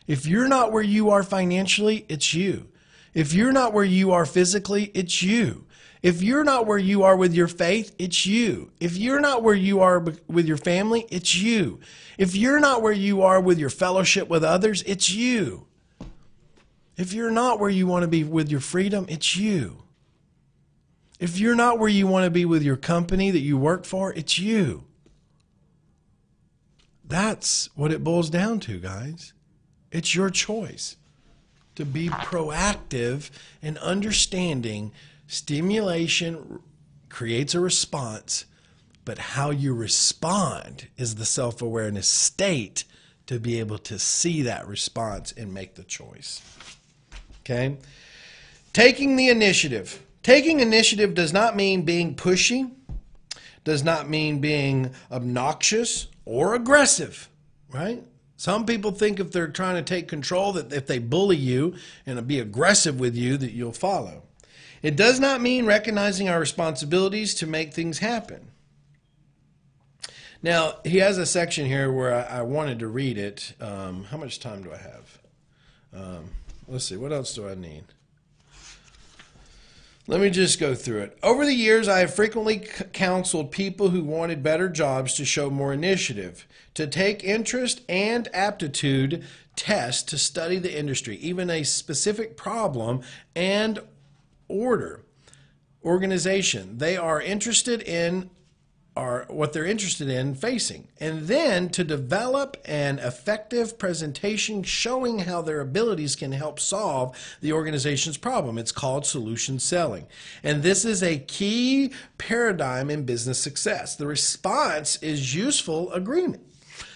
If you're not where you are financially, it's you. If you're not where you are physically, it's you. If you're not where you are with your faith, it's you. If you're not where you are with your family, it's you. If you're not where you are with your fellowship with others, it's you. If you're not where you want to be with your freedom, it's you. If you're not where you want to be with your company that you work for, it's you. That's what it boils down to, guys. It's your choice to be proactive and understanding stimulation creates a response, but how you respond is the self-awareness state to be able to see that response and make the choice. Okay? Taking the initiative. Taking initiative does not mean being pushy, does not mean being obnoxious or aggressive, right? Some people think if they're trying to take control, that if they bully you and be aggressive with you, that you'll follow. It does not mean recognizing our responsibilities to make things happen. Now, he has a section here where I wanted to read it. How much time do I have? Let's see. What else do I need? Let me just go through it. Over the years, I have frequently counseled people who wanted better jobs to show more initiative, to take interest and aptitude tests to study the industry, even a specific problem and organization they are interested in, are what they're interested in facing, and then to develop an effective presentation showing how their abilities can help solve the organization's problem. It's called solution selling. And this is a key paradigm in business success. The response is useful agreement.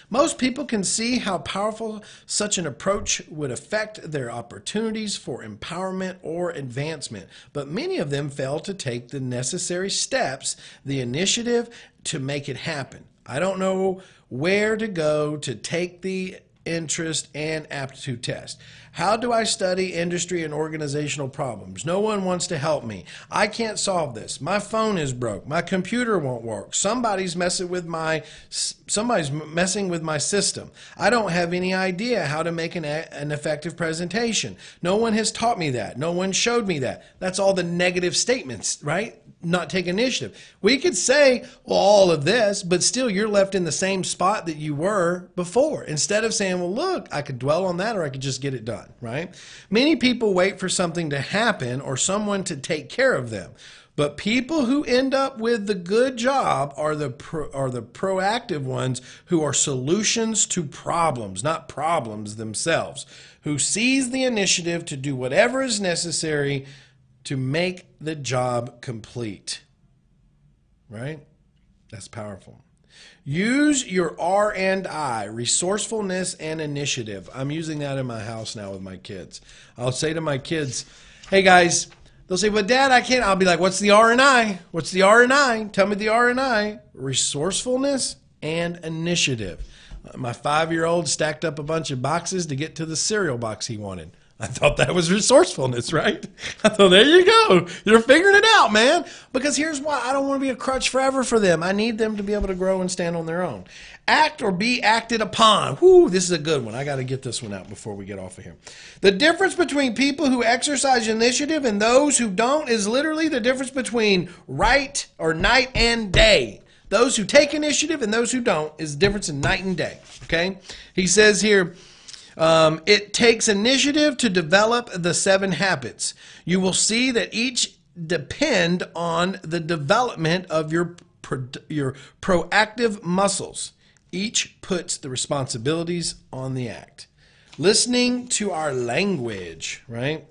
Most people can see how powerful such an approach would affect their opportunities for empowerment or advancement, but many of them fail to take the necessary steps, the initiative to make it happen. I don't know where to go to take the interest and aptitude test. How do I study industry and organizational problems? No one wants to help me. I can't solve this. My phone is broke. My computer won't work. Somebody's messing with my system. I don't have any idea how to make an effective presentation. No one has taught me that. No one showed me that. That's all the negative statements, right? Not take initiative. We could say, well, all of this, but still you're left in the same spot that you were before. Instead of saying, well, look, I could dwell on that or I could just get it done, right? Many people wait for something to happen or someone to take care of them. But people who end up with the good job are the proactive ones who are solutions to problems, not problems themselves, who seize the initiative to do whatever is necessary to make the job complete, right? That's powerful. Use your R&I, resourcefulness and initiative. I'm using that in my house now with my kids. I'll say to my kids, hey guys, they'll say, but Dad, I can't. I'll be like, what's the R&I? What's the R&I? Tell me the R&I. Resourcefulness and initiative. My 5-year-old stacked up a bunch of boxes to get to the cereal box he wanted. I thought that was resourcefulness, right? I thought, there you go. You're figuring it out, man. Because here's why. I don't want to be a crutch forever for them. I need them to be able to grow and stand on their own. Act or be acted upon. Whoo, this is a good one. I got to get this one out before we get off of here. The difference between people who exercise initiative and those who don't is literally the difference between night and day. Those who take initiative and those who don't is the difference in night and day. Okay? He says here, it takes initiative to develop the 7 habits. You will see that each depend on the development of your proactive muscles. Each puts the responsibilities on the act. Listening to our language, right?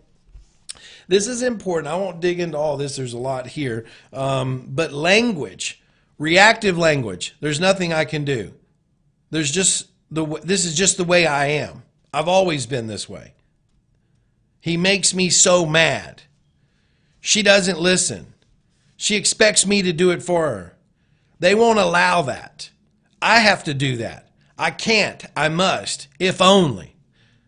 This is important. I won't dig into all this. There's a lot here. But language, reactive language, there's nothing I can do. This is just the way I am. I've always been this way. He makes me so mad. She doesn't listen. She expects me to do it for her. They won't allow that. I have to do that. I can't. I must. If only.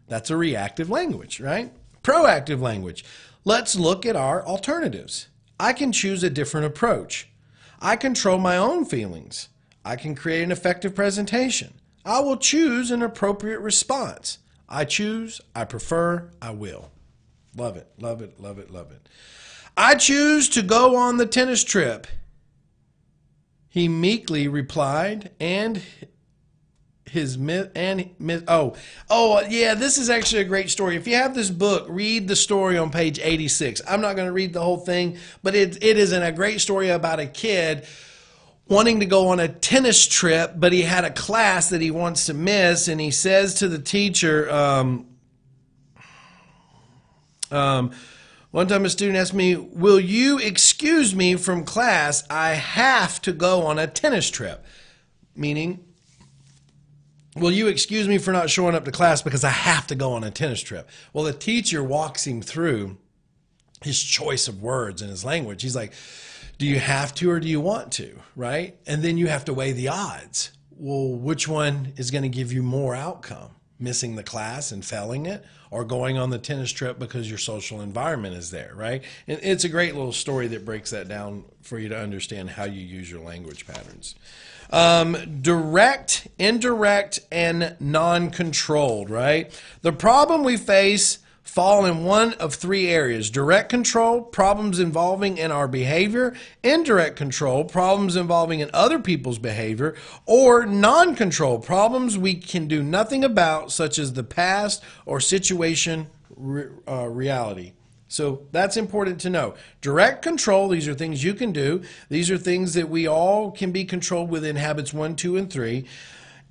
That's a reactive language, right? Proactive language. Let's look at our alternatives. I can choose a different approach. I control my own feelings. I can create an effective presentation. I will choose an appropriate response. I choose, I prefer, I will. Love it, love it, love it, love it. I choose to go on the tennis trip. He meekly replied, and this is actually a great story. If you have this book, read the story on page 86. I'm not going to read the whole thing, but it is a great story about a kid wanting to go on a tennis trip, but he had a class that he wants to miss, and he says to the teacher, one time a student asked me, will you excuse me from class? I have to go on a tennis trip. Meaning, will you excuse me for not showing up to class because I have to go on a tennis trip? Well, the teacher walks him through his choice of words and his language. He's like, do you have to or do you want to, right? And then you have to weigh the odds. Well, which one is going to give you more outcome? Missing the class and failing it, or going on the tennis trip because your social environment is there, right? And it's a great little story that breaks that down for you to understand how you use your language patterns. Direct, indirect, and non-controlled, right? The problem we face fall in one of three areas: direct control, problems involving in our behavior; indirect control, problems involving in other people's behavior; or non-control, problems we can do nothing about, such as the past or situation reality. So that's important to know. Direct control, these are things you can do. These are things that we all can be controlled within habits 1, 2, and 3.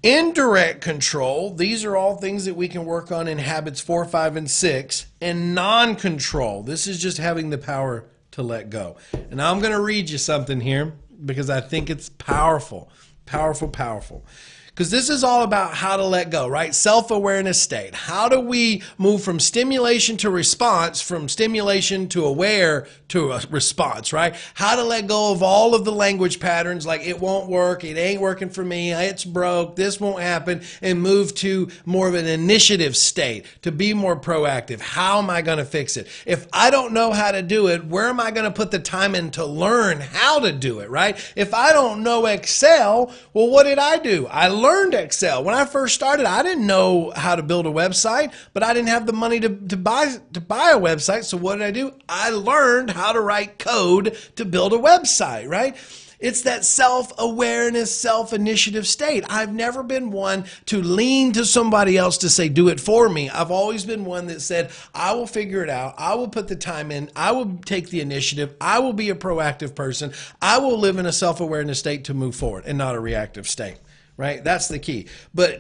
Indirect control, these are all things that we can work on in habits 4, 5, and 6. And non-control, this is just having the power to let go. And I'm going to read you something here because I think it's powerful, powerful, powerful. Because this is all about how to let go, right? Self-awareness state. How do we move from stimulation to response, from stimulation to aware to a response, right? How to let go of all of the language patterns like it won't work, it ain't working for me, it's broke, this won't happen, and move to more of an initiative state, to be more proactive. How am I going to fix it? If I don't know how to do it, where am I going to put the time in to learn how to do it, right? If I don't know Excel, well, what did I do? I learned Excel. When I first started, I didn't know how to build a website, but I didn't have the money to buy a website. So what did I do? I learned how to write code to build a website, right? It's that self-awareness, self-initiative state. I've never been one to lean to somebody else to say, do it for me. I've always been one that said, I will figure it out. I will put the time in. I will take the initiative. I will be a proactive person. I will live in a self-awareness state to move forward and not a reactive state. Right? That's the key. But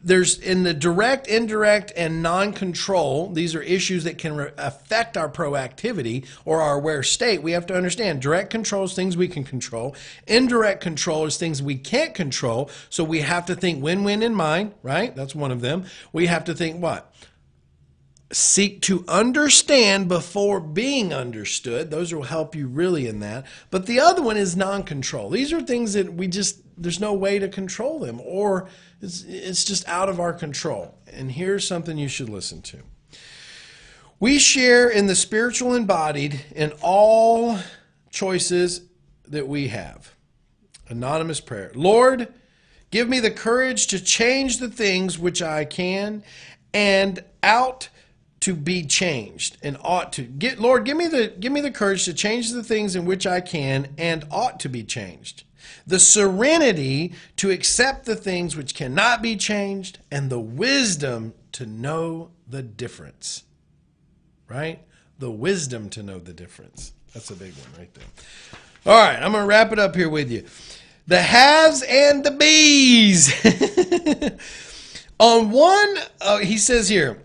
there's in the direct, indirect, and non-control, these are issues that can affect our proactivity or our aware state. We have to understand direct control is things we can control. Indirect control is things we can't control. So we have to think win-win in mind, right? That's one of them. We have to think what? Seek to understand before being understood. Those will help you really in that. But the other one is non-control. These are things that there's no way to control them, or it's just out of our control. And here's something you should listen to. We share in the spiritual embodied in all choices that we have. Anonymous prayer. Lord, give me the courage to change the things which I can and ought to be changed and ought to. Lord, give me the courage to change the things in which I can and ought to be changed. The serenity to accept the things which cannot be changed, and the wisdom to know the difference. Right? The wisdom to know the difference. That's a big one right there. All right, I'm going to wrap it up here with you. The haves and the bees. On one, he says here,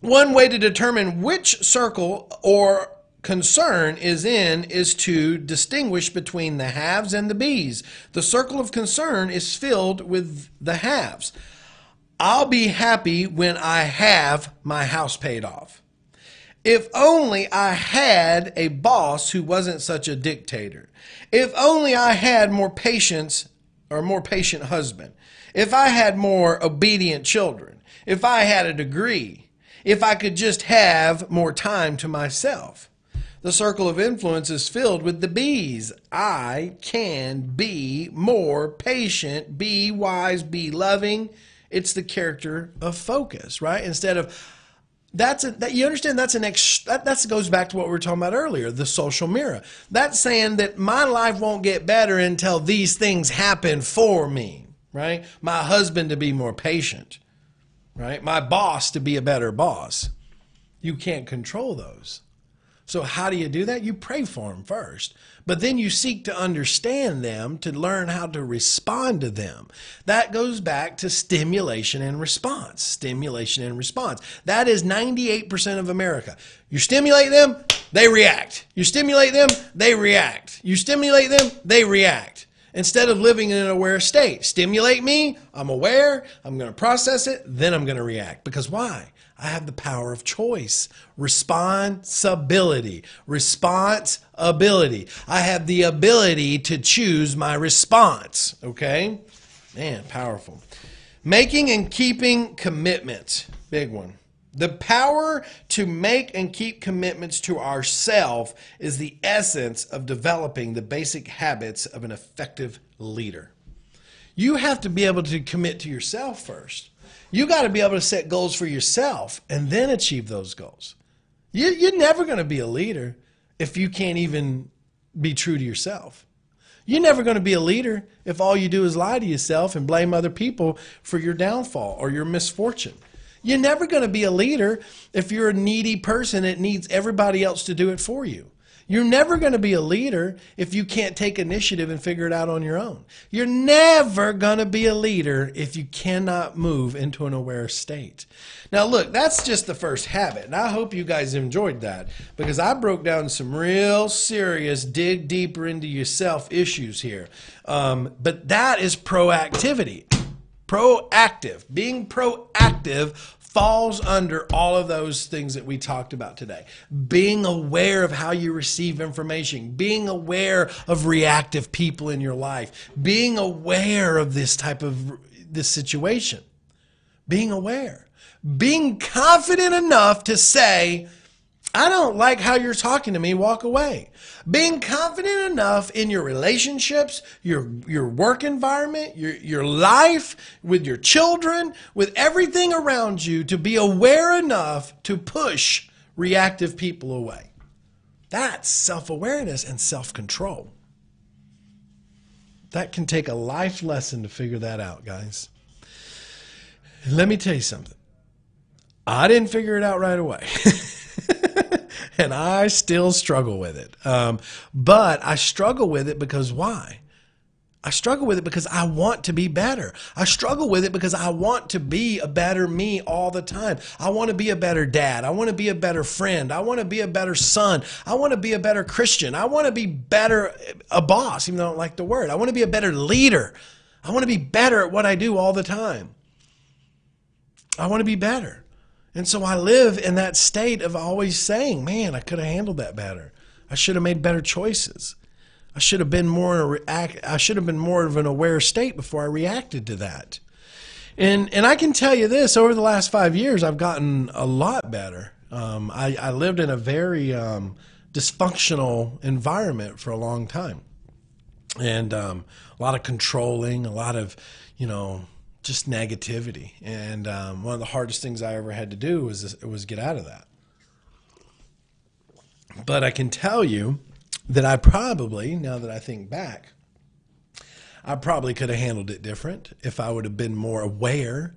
one way to determine which circle or concern is in is to distinguish between the haves and the bees. The circle of concern is filled with the haves. I'll be happy when I have my house paid off. If only I had a boss who wasn't such a dictator. If only I had more patience or more patient husband. If I had more obedient children. If I had a degree. If I could just have more time to myself. The circle of influence is filled with the bees. I can be more patient, be wise, be loving. It's the character of focus, right? Instead of you understand that goes back to what we were talking about earlier, the social mirror. That's saying that my life won't get better until these things happen for me, right? My husband to be more patient. Right? My boss to be a better boss. You can't control those. So how do you do that? You pray for them first. But then you seek to understand them to learn how to respond to them. That goes back to stimulation and response. Stimulation and response. That is 98% of America. You stimulate them, they react. You stimulate them, they react. You stimulate them, they react. Instead of living in an aware state. Stimulate me, I'm aware, I'm going to process it, then I'm going to react. Because why? I have the power of choice. Responsibility. Responsibility. I have the ability to choose my response. Okay? Man, powerful. Making and keeping commitments. Big one. The power to make and keep commitments to ourselves is the essence of developing the basic habits of an effective leader. You have to be able to commit to yourself first. You got to be able to set goals for yourself and then achieve those goals. You're never going to be a leader if you can't even be true to yourself. You're never going to be a leader if all you do is lie to yourself and blame other people for your downfall or your misfortune. You're never going to be a leader if you're a needy person that needs everybody else to do it for you. You're never going to be a leader if you can't take initiative and figure it out on your own. You're never going to be a leader if you cannot move into an aware state. Now, look, that's just the first habit, and I hope you guys enjoyed that because I broke down some real serious dig deeper into yourself issues here. But that is proactivity. Proactive. Being proactive falls under all of those things that we talked about today. Being aware of how you receive information, being aware of reactive people in your life, being aware of this situation, being aware, being confident enough to say, I don't like how you're talking to me, walk away. Being confident enough in your relationships, your work environment, your life, with your children, with everything around you to be aware enough to push reactive people away. That's self-awareness and self-control. That can take a life lesson to figure that out, guys. And let me tell you something. I didn't figure it out right away. And I still struggle with it. But I struggle with it because why? I struggle with it because I want to be better. I struggle with it because I want to be a better me all the time. I want to be a better dad. I want to be a better friend. I want to be a better son. I want to be a better Christian. I want to be better, a boss, even though I don't like the word. I want to be a better leader. I want to be better at what I do all the time. I want to be better. And so I live in that state of always saying, man, I could have handled that better. I should have made better choices. I should have been more of an aware state before I reacted to that. And I can tell you this, over the last 5 years, I've gotten a lot better. I lived in a very dysfunctional environment for a long time. And a lot of controlling, a lot of, just negativity. And one of the hardest things I ever had to do was get out of that. But I can tell you that I probably, now that I think back, I probably could have handled it different if I would have been more aware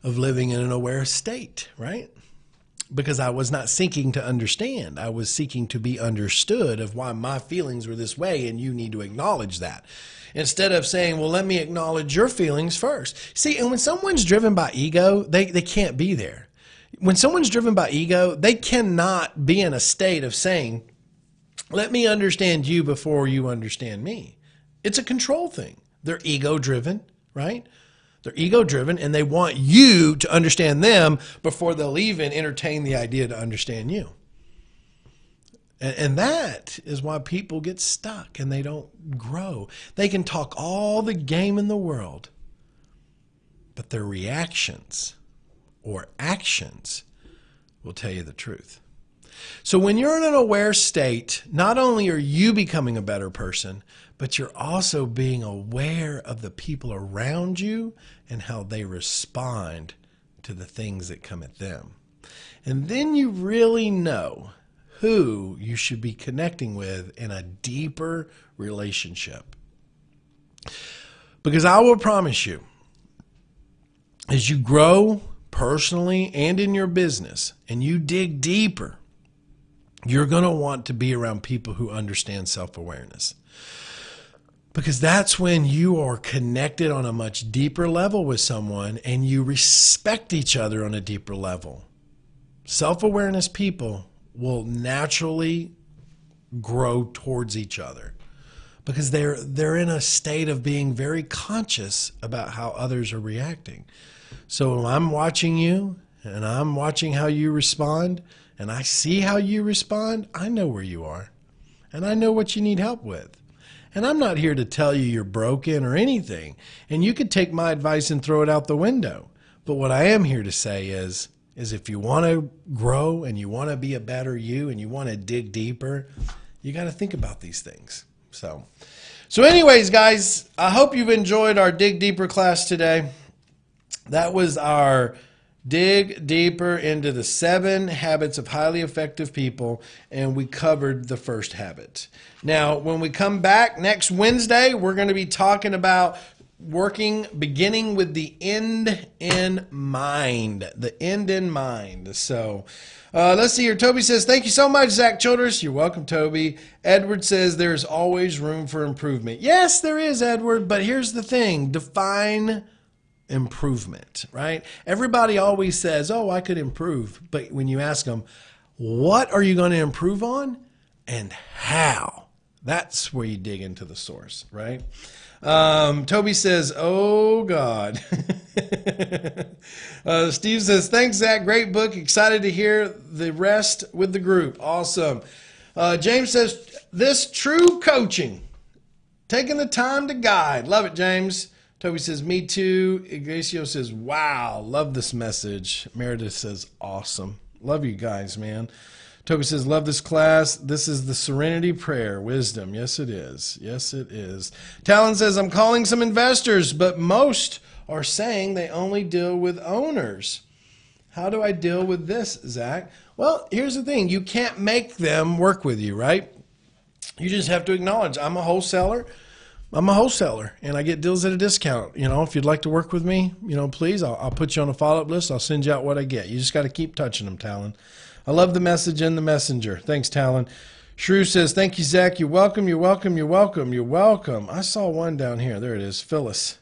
of living in an aware state, right? Because I was not seeking to understand. I was seeking to be understood of why my feelings were this way, and you need to acknowledge that. Instead of saying, well, let me acknowledge your feelings first. See, and when someone's driven by ego, they can't be there. When someone's driven by ego, they cannot be in a state of saying, let me understand you before you understand me. It's a control thing. They're ego-driven, right? They're ego-driven, and they want you to understand them before they'll even entertain the idea to understand you. And that is why people get stuck and they don't grow. They can talk all the game in the world, but their reactions or actions will tell you the truth. So when you're in an aware state, not only are you becoming a better person, but you're also being aware of the people around you and how they respond to the things that come at them. And then you really know who you should be connecting with in a deeper relationship. Because I will promise you, as you grow personally and in your business, and you dig deeper, you're going to want to be around people who understand self-awareness. Because that's when you are connected on a much deeper level with someone and you respect each other on a deeper level. Self-awareness people will naturally grow towards each other because they're in a state of being very conscious about how others are reacting. So when I'm watching you and I'm watching how you respond and I see how you respond, I know where you are and I know what you need help with. And I'm not here to tell you you're broken or anything. And you could take my advice and throw it out the window. But what I am here to say is if you want to grow and you want to be a better you and you want to dig deeper, you got to think about these things. So anyways, guys, I hope you've enjoyed our Dig Deeper class today. That was our dig deeper into the 7 habits of highly effective people, and we covered the first habit. Now, when we come back next Wednesday, we're going to be talking about beginning with the end in mind. The end in mind. So, let's see here. Toby says, thank you so much, Zack Childress. You're welcome, Toby. Edward says, there's always room for improvement. Yes, there is, Edward, but here's the thing. Define improvement, right? Everybody always says, oh, I could improve. But when you ask them, what are you going to improve on and how? That's where you dig into the source, right? Toby says, oh, God. Steve says, thanks, Zach. Great book. Excited to hear the rest with the group. Awesome. James says, this true coaching, taking the time to guide. Love it, James. Toby says, me too. Ignacio says, wow, love this message. Meredith says, awesome. Love you guys, man. Toby says, love this class. This is the Serenity Prayer. Wisdom. Yes, it is. Yes, it is. Talon says, I'm calling some investors, but most are saying they only deal with owners. How do I deal with this, Zach? Well, here's the thing. You can't make them work with you, right? You just have to acknowledge, I'm a wholesaler, and I get deals at a discount. You know, if you'd like to work with me, you know, please, I'll put you on a follow-up list. I'll send you out what I get. You just got to keep touching them, Talon. I love the message in the messenger. Thanks, Talon. Shrew says, thank you, Zach. You're welcome, you're welcome, you're welcome, you're welcome. I saw one down here. There it is, Phyllis.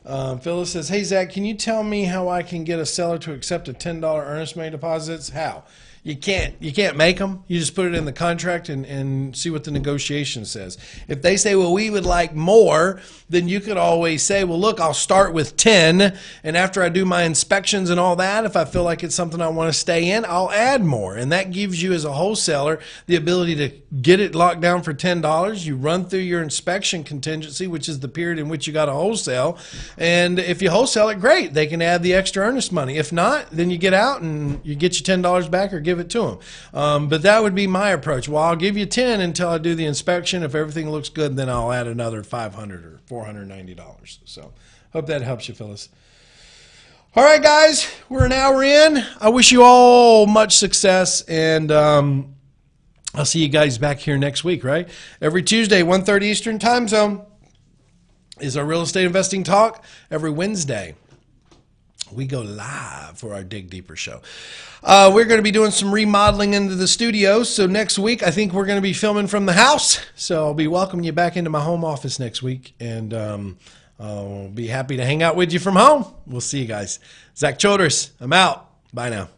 Phyllis says, hey, Zach, can you tell me how I can get a seller to accept a $10 earnest money deposits? How? You can't make them. You just put it in the contract and see what the negotiation says. If they say, well, we would like more, then you could always say, well, look, I'll start with 10, and after I do my inspections and all that, if I feel like it's something I want to stay in, I'll add more. And that gives you as a wholesaler the ability to get it locked down for $10. You run through your inspection contingency, which is the period in which you got to wholesale. And if you wholesale it, great. They can add the extra earnest money. If not, then you get out and you get your $10 back or give it to them. But that would be my approach. Well, I'll give you 10 until I do the inspection. If everything looks good, then I'll add another $500 or $490. So hope that helps you, Phyllis. All right, guys, we're an hour in. I wish you all much success, and I'll see you guys back here next week, right? Every Tuesday, 1:30 Eastern time zone is our real estate investing talk. Every Wednesday, we go live for our Dig Deeper show. We're going to be doing some remodeling into the studio. So next week, I think we're going to be filming from the house. So I'll be welcoming you back into my home office next week. And I'll be happy to hang out with you from home. We'll see you guys. Zack Childress, I'm out. Bye now.